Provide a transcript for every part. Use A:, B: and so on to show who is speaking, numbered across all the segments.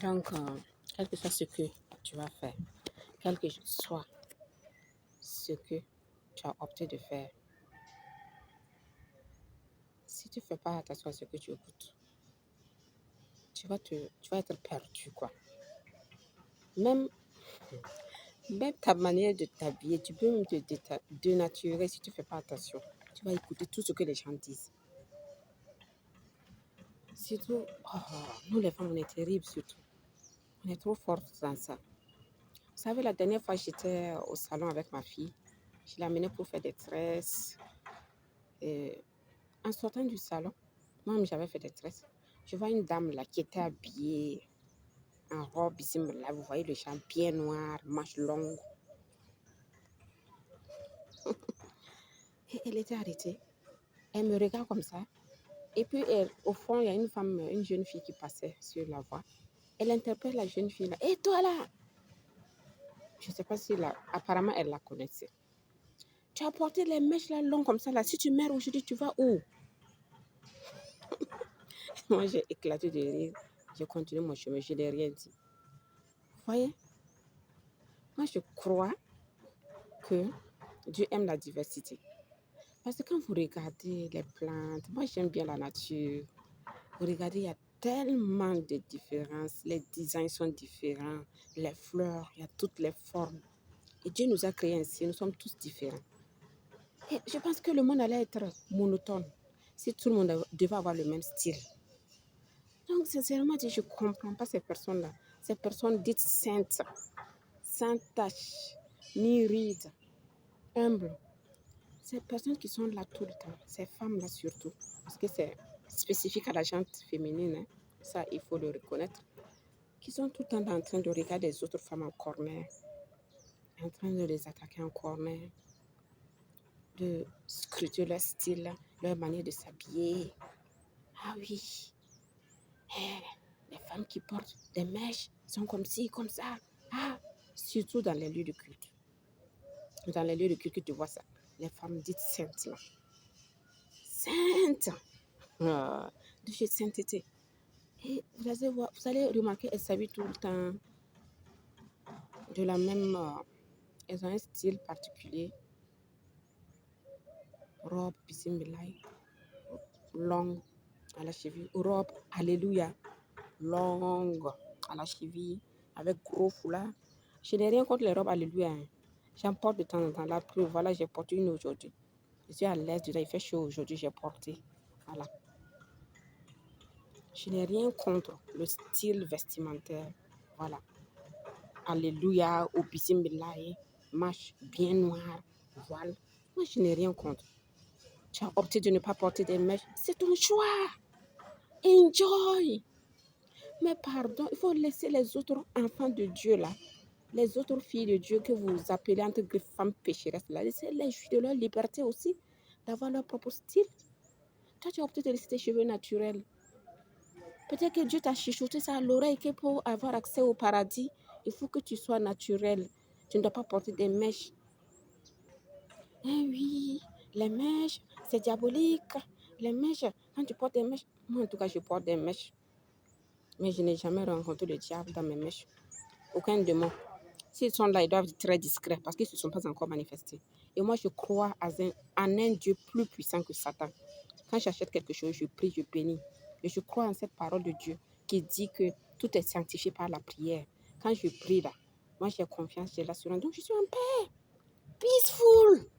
A: Donc, quel que soit ce que tu vas faire, quel que soit ce que tu as opté de faire, si tu ne fais pas attention à ce que tu écoutes, tu vas être perdu, quoi. Même, même ta manière de t'habiller, tu peux même te dénaturer si tu ne fais pas attention. Tu vas écouter tout ce que les gens disent. Surtout, nous les femmes, on est terribles surtout. On est trop fortes dans ça. Vous savez, la dernière fois, j'étais au salon avec ma fille. Je l'ai amenée pour faire des tresses. Et en sortant du salon, moi-même, j'avais fait des tresses. Je vois une dame là qui était habillée en robe ici, là, vous voyez le champ bien noir, manches longues. Et elle était arrêtée. Elle me regarde comme ça. Et puis, au fond, il y a une jeune fille qui passait sur la voie. Elle interpelle la jeune fille là. Et toi là? Je ne sais pas si là, apparemment, elle la connaissait. Tu as porté les mèches là longues comme ça là. Si tu meurs aujourd'hui, tu vas où? Moi, j'ai éclaté de rire. J'ai continué mon chemin. Je n'ai rien dit. Vous voyez? Moi, je crois que Dieu aime la diversité. Parce que quand vous regardez les plantes, moi, j'aime bien la nature. Vous regardez, il y a tellement de différences. Les designs sont différents. Les fleurs, il y a toutes les formes. Et Dieu nous a créés ainsi. Nous sommes tous différents. Et je pense que le monde allait être monotone si tout le monde devait avoir le même style. Donc, sincèrement, je ne comprends pas ces personnes-là. Ces personnes dites saintes, sans tache, ni rides, humbles. Ces personnes qui sont là tout le temps, ces femmes-là surtout, parce que c'est spécifique à la gente féminine, hein, ça, il faut le reconnaître, qui sont tout le temps en train de regarder les autres femmes en corner, en train de les attaquer en corner, de scruter leur style, leur manière de s'habiller. Ah oui, les femmes qui portent des mèches sont comme ci, comme ça. Ah, surtout dans les lieux de culte. Dans les lieux de culte, tu vois ça. Les femmes dites saintes, là. Saintes! De chez sainteté. Et vous allez remarquer, elles s'habillent tout le temps de la même... elles ont un style particulier. Robe, bismillah, longue à la cheville. Robe, alléluia, longue à la cheville, avec gros foulard. Je n'ai rien contre les robes alléluia. Hein. J'en porte de temps en temps. La preuve, voilà, j'ai porté une aujourd'hui. Je suis à l'aise, il fait chaud aujourd'hui, j'ai porté. Voilà. Je n'ai rien contre le style vestimentaire. Voilà. Alléluia, au bismillah, marche bien noire, voile. Moi, je n'ai rien contre. Tu as opté de ne pas porter des mèches. C'est ton choix. Enjoy. Mais pardon, il faut laisser les autres enfants de Dieu là, les autres filles de Dieu que vous appelez entre griffes femmes pécheresses là, laissez-les jouir de leur liberté aussi, d'avoir leur propre style. Toi, tu as opté de laisser tes cheveux naturels. Peut-être que Dieu t'a chuchoté ça à l'oreille que pour avoir accès au paradis, il faut que tu sois naturel. Tu ne dois pas porter des mèches. Eh oui, les mèches, c'est diabolique. Les mèches, quand tu portes des mèches, moi en tout cas, je porte des mèches. Mais je n'ai jamais rencontré le diable dans mes mèches. Aucun démon. S'ils sont là, ils doivent être très discrets parce qu'ils ne se sont pas encore manifestés. Et moi, je crois en un Dieu plus puissant que Satan. Quand j'achète quelque chose, je prie, je bénis. Et je crois en cette parole de Dieu qui dit que tout est sanctifié par la prière. Quand je prie là, moi j'ai confiance, j'ai l'assurance. Donc je suis en paix, peaceful.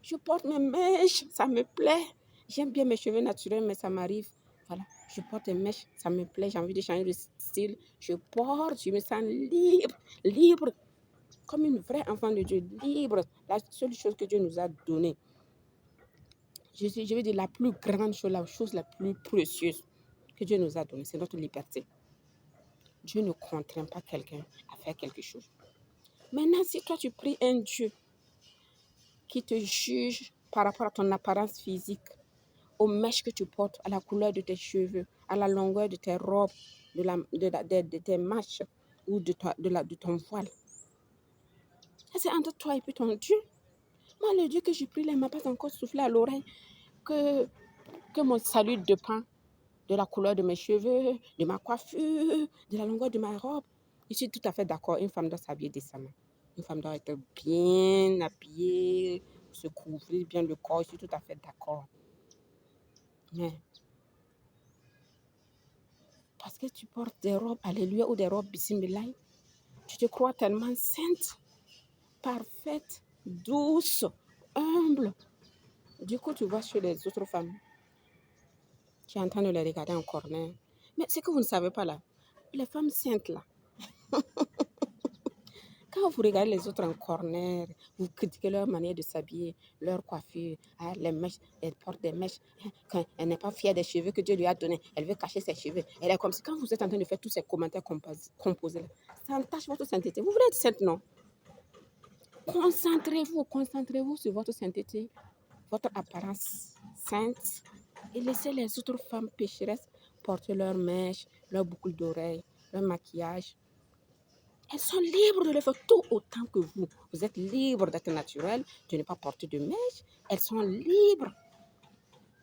A: Je porte mes mèches, ça me plaît. J'aime bien mes cheveux naturels, mais ça m'arrive. Voilà, je porte des mèches, ça me plaît. J'ai envie de changer de style. Je porte, je me sens libre, libre. Comme une vraie enfant de Dieu, libre. La seule chose que Dieu nous a donnée. Je veux dire la plus grande chose, la chose la plus précieuse que Dieu nous a donnée, c'est notre liberté. Dieu ne contraint pas quelqu'un à faire quelque chose. Maintenant, si toi tu pries un Dieu qui te juge par rapport à ton apparence physique, aux mèches que tu portes, à la couleur de tes cheveux, à la longueur de tes robes, de tes manches ou de ton voile, c'est entre toi et puis ton Dieu. Moi, le Dieu que je prie, il ne m'a pas encore soufflé à l'oreille que mon salut dépend de la couleur de mes cheveux, de ma coiffure, de la longueur de ma robe. Je suis tout à fait d'accord. Une femme doit s'habiller décemment. Une femme doit être bien habillée, se couvrir bien le corps. Je suis tout à fait d'accord. Mais parce que tu portes des robes, alléluia, ou des robes bismillah, tu te crois tellement sainte, parfaite, douce, humble. Du coup, tu vas chez les autres femmes. Tu es en train de les regarder en corner. Mais ce que vous ne savez pas là, les femmes saintes là, quand vous regardez les autres en corner, vous critiquez leur manière de s'habiller, leur coiffure, les mèches, elle porte des mèches. Quand elle n'est pas fière des cheveux que Dieu lui a donnés, elle veut cacher ses cheveux. Elle est comme si, quand vous êtes en train de faire tous ces commentaires composés là, ça entache votre sainteté. Vous voulez être sainte, non? Concentrez-vous sur votre sainteté, votre apparence sainte, et laissez les autres femmes pécheresses porter leurs mèches, leurs boucles d'oreilles, leur maquillage. Elles sont libres de le faire tout autant que vous. Vous êtes libre d'être naturel, de ne pas porter de mèches. Elles sont libres.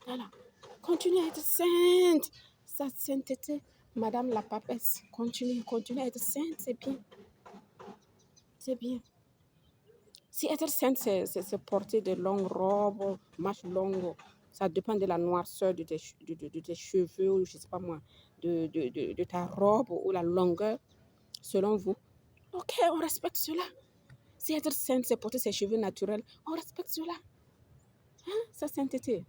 A: Voilà. Continuez à être sainte. Sa sainteté, Madame la papesse, continuez à être sainte, c'est bien. C'est bien. Si être sainte, c'est porter de longues robes, manches longues, ça dépend de la noirceur de tes cheveux, ou je ne sais pas moi, de ta robe ou la longueur, selon vous. Ok, on respecte cela. Si être sainte, c'est porter ses cheveux naturels, on respecte cela. Sa sainteté.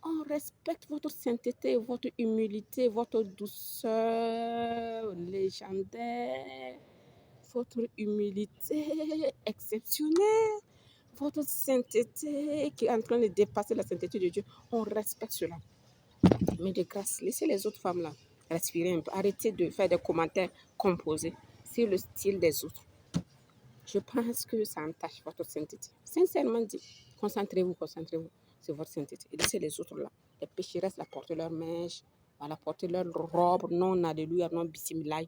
A: On respecte votre sainteté, votre humilité, votre douceur légendaire, votre humilité exceptionnelle, votre sainteté qui est en train de dépasser la sainteté de Dieu. On respecte cela. Mais de grâce, laissez les autres femmes là respirer un peu. Arrêtez de faire des commentaires composés sur le style des autres. Je pense que ça entache votre sainteté. Sincèrement dit, concentrez-vous sur votre sainteté. Et laissez les autres là. Les pécheresses la porter leur mèche, la porter leur robe, non alléluia, non bismillah.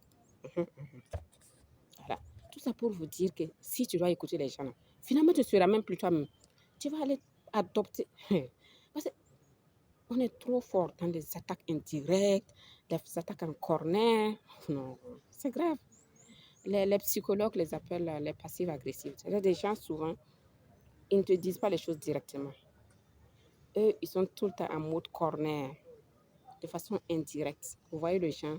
A: Voilà. Tout ça pour vous dire que si tu dois écouter les gens là, finalement tu ne seras même plus toi-même. Tu vas aller adopter. Parce qu'on est trop fort dans les attaques indirectes, les attaques en corner. Non, c'est grave. Les psychologues les appellent les passives agressives. C'est-à-dire des gens souvent, ils ne te disent pas les choses directement. Eux, ils sont tout le temps en mode corner, de façon indirecte. Vous voyez le gens,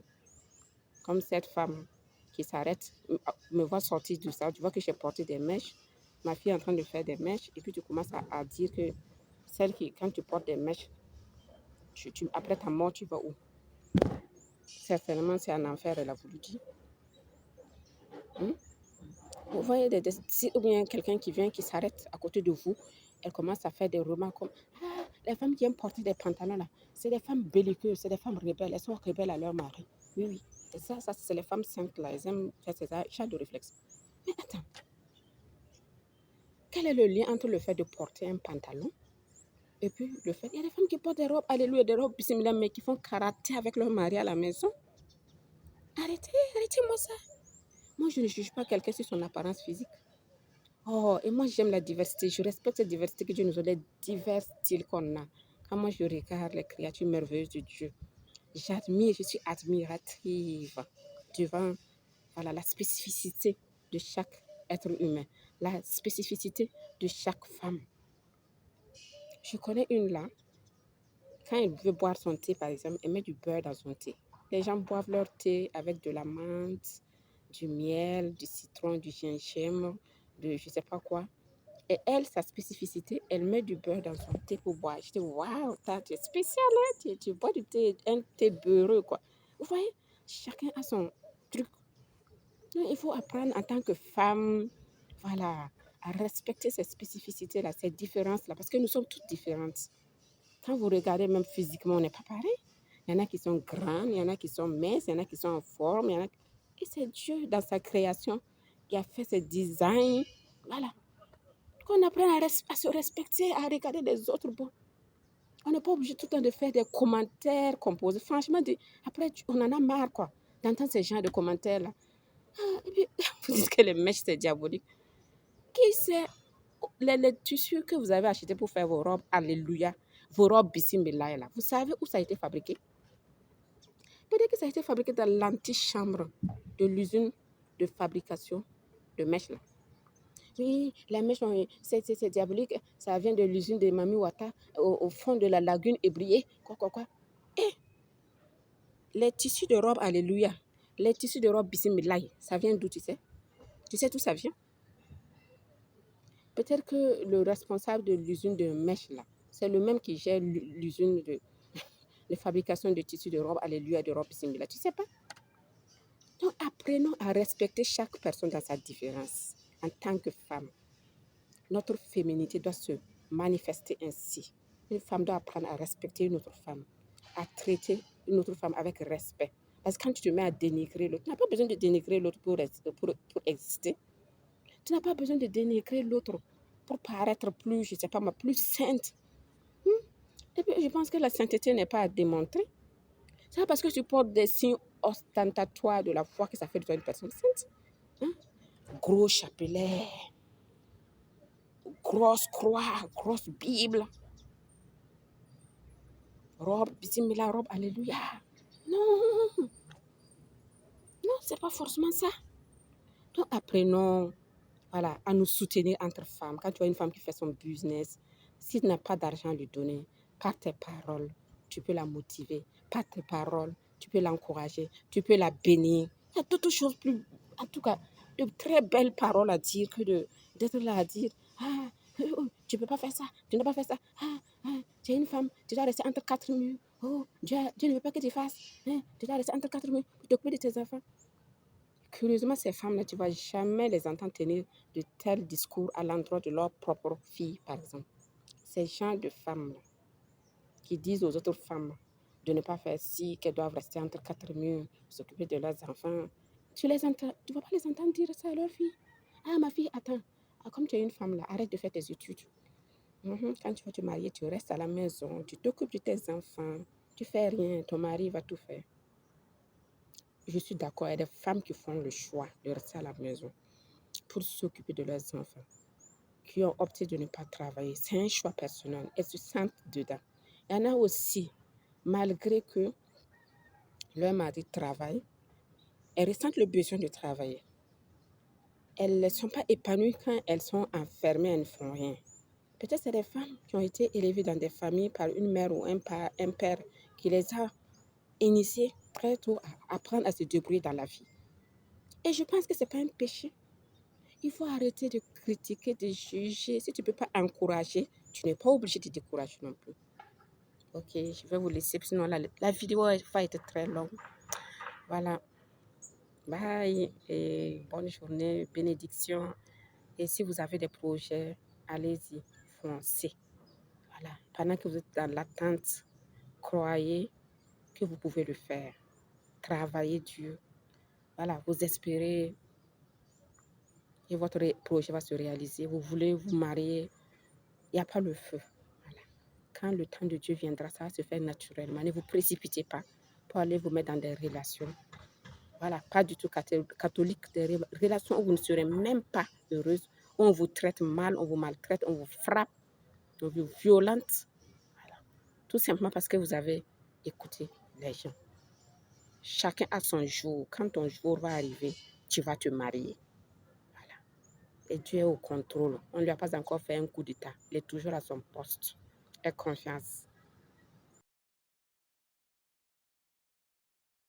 A: comme cette femme qui s'arrête, me voit sortir du ça. Tu vois que j'ai porté des mèches. Ma fille est en train de faire des mèches. Et puis tu commences à dire que celle qui, quand tu portes des mèches, après ta mort, tu vas où? Certainement, c'est un enfer, elle a voulu dire. Vous voyez, ou bien quelqu'un qui vient, qui s'arrête à côté de vous, elle commence à faire des remarques comme les femmes qui aiment porter des pantalons là, c'est des femmes belliqueuses, c'est des femmes rebelles, elles sont rebelles à leur mari. Oui, oui. Et ça c'est les femmes saintes là, elles aiment faire ces achats de réflexe. Mais attends, quel est le lien entre le fait de porter un pantalon et puis le fait, il y a des femmes qui portent des robes, alléluia, des robes similaires, mais qui font karaté avec leur mari à la maison. Arrêtez-moi ça. Moi, je ne juge pas quelqu'un sur son apparence physique. Oh, et moi, j'aime la diversité. Je respecte cette diversité que Dieu nous a, les divers styles qu'on a. Quand moi, je regarde les créatures merveilleuses de Dieu, j'admire, je suis admirative devant voilà, la spécificité de chaque être humain, la spécificité de chaque femme. Je connais une là, quand elle veut boire son thé, par exemple, elle met du beurre dans son thé. Les gens boivent leur thé avec de la menthe, du miel, du citron, du gingembre, de je ne sais pas quoi. Et elle, sa spécificité, elle met du beurre dans son thé pour boire. Je dis, waouh, tu es spécial, hein? Tu bois du thé, un thé beurreux, quoi. Vous voyez, chacun a son truc. Donc, il faut apprendre en tant que femme, voilà, à respecter ces spécificités-là, ces différences-là, parce que nous sommes toutes différentes. Quand vous regardez, même physiquement, on n'est pas pareil. Il y en a qui sont grandes, il y en a qui sont minces, il y en a qui sont en forme. Et c'est Dieu, dans sa création, qui a fait ce design. Voilà. Qu'on apprenne à se respecter, à regarder les autres. Bon, on n'est pas obligé tout le temps de faire des commentaires composés. Franchement, après, on en a marre, quoi, d'entendre ces genres de commentaires-là. Et puis, vous dites que les mèches, c'est diabolique. Qui sait les tissus que vous avez achetés pour faire vos robes, alléluia, vos robes bismillah, là, vous savez où ça a été fabriqué? Peut-être que ça a été fabriqué dans l'antichambre de l'usine de fabrication de mèches là. Oui, les mèches, c'est diabolique. Ça vient de l'usine de Mami Wata au fond de la lagune ébriée. Quoi. Et les tissus de robe, alléluia. Les tissus de robe bismillah, ça vient d'où, tu sais? Tu sais d'où ça vient? Peut-être que le responsable de l'usine de mèches là, c'est le même qui gère l'usine de fabrication de tissus de robe, alléluia, de robe bismillah. Tu sais pas? Donc, apprenons à respecter chaque personne dans sa différence. En tant que femme, notre féminité doit se manifester ainsi. Une femme doit apprendre à respecter une autre femme, à traiter une autre femme avec respect. Parce que quand tu te mets à dénigrer l'autre, tu n'as pas besoin de dénigrer l'autre pour exister. Tu n'as pas besoin de dénigrer l'autre pour paraître plus, je ne sais pas, mais plus sainte. Et puis, je pense que la sainteté n'est pas à démontrer. C'est pas parce que tu portes des signes ostentatoires de la foi que ça fait de toi une personne sainte. Hein? Gros chapelet, grosse croix, grosse Bible, robe, bismillah, robe, alléluia. Non, non, c'est pas forcément ça. Donc apprenons voilà, à nous soutenir entre femmes. Quand tu vois une femme qui fait son business, si tu n'as pas d'argent à lui donner, par tes paroles, tu peux la motiver. Par tes paroles, tu peux l'encourager. Tu peux la bénir. Il y a toutes choses plus, en tout cas, de très belles paroles à dire que d'être là à dire, ah, tu ne peux pas faire ça, tu ne peux pas faire ça. Tu es une femme, tu dois rester entre quatre murs. Oh, Dieu ne veut pas que tu fasses. Hein, tu dois rester entre quatre murs pour t'occuper de tes enfants. Curieusement, ces femmes-là, tu ne vas jamais les entendre tenir de tels discours à l'endroit de leur propre fille, par exemple. Ces gens de femmes qui disent aux autres femmes de ne pas faire ci, qu'elles doivent rester entre quatre murs, s'occuper de leurs enfants. Tu ne vas pas les entendre dire ça à leur fille. Ah, ma fille, attends. Ah, comme tu es une femme là, arrête de faire tes études. Quand tu vas te marier, tu restes à la maison, tu t'occupes de tes enfants, tu fais rien, ton mari va tout faire. Je suis d'accord, il y a des femmes qui font le choix de rester à la maison pour s'occuper de leurs enfants, qui ont opté de ne pas travailler. C'est un choix personnel. Elles se sentent dedans. Il y en a aussi, malgré que leur mari travaille, elles ressentent le besoin de travailler. Elles ne sont pas épanouies quand elles sont enfermées, elles ne font rien. Peut-être que c'est des femmes qui ont été élevées dans des familles par une mère ou un père qui les a initiées très tôt à apprendre à se débrouiller dans la vie. Et je pense que ce n'est pas un péché. Il faut arrêter de critiquer, de juger. Si tu ne peux pas encourager, tu n'es pas obligé de décourager non plus. Ok, je vais vous laisser, sinon la vidéo va être très longue. Voilà. Bye et bonne journée, bénédiction. Et si vous avez des projets, allez-y, foncez. Voilà. Pendant que vous êtes dans l'attente, croyez que vous pouvez le faire. Travaillez dur. Voilà, vous espérez et votre projet va se réaliser. Vous voulez vous marier, il n'y a pas le feu. Voilà. Quand le temps de Dieu viendra, ça va se faire naturellement. Ne vous précipitez pas pour aller vous mettre dans des relations. Voilà, pas du tout catholique, des relations où vous ne serez même pas heureuse, où on vous traite mal, on vous maltraite, on vous frappe, on vous violente. Voilà. Tout simplement parce que vous avez écouté les gens. Chacun a son jour. Quand ton jour va arriver, tu vas te marier. Voilà. Et Dieu est au contrôle. On ne lui a pas encore fait un coup d'état. Il est toujours à son poste. Aie confiance.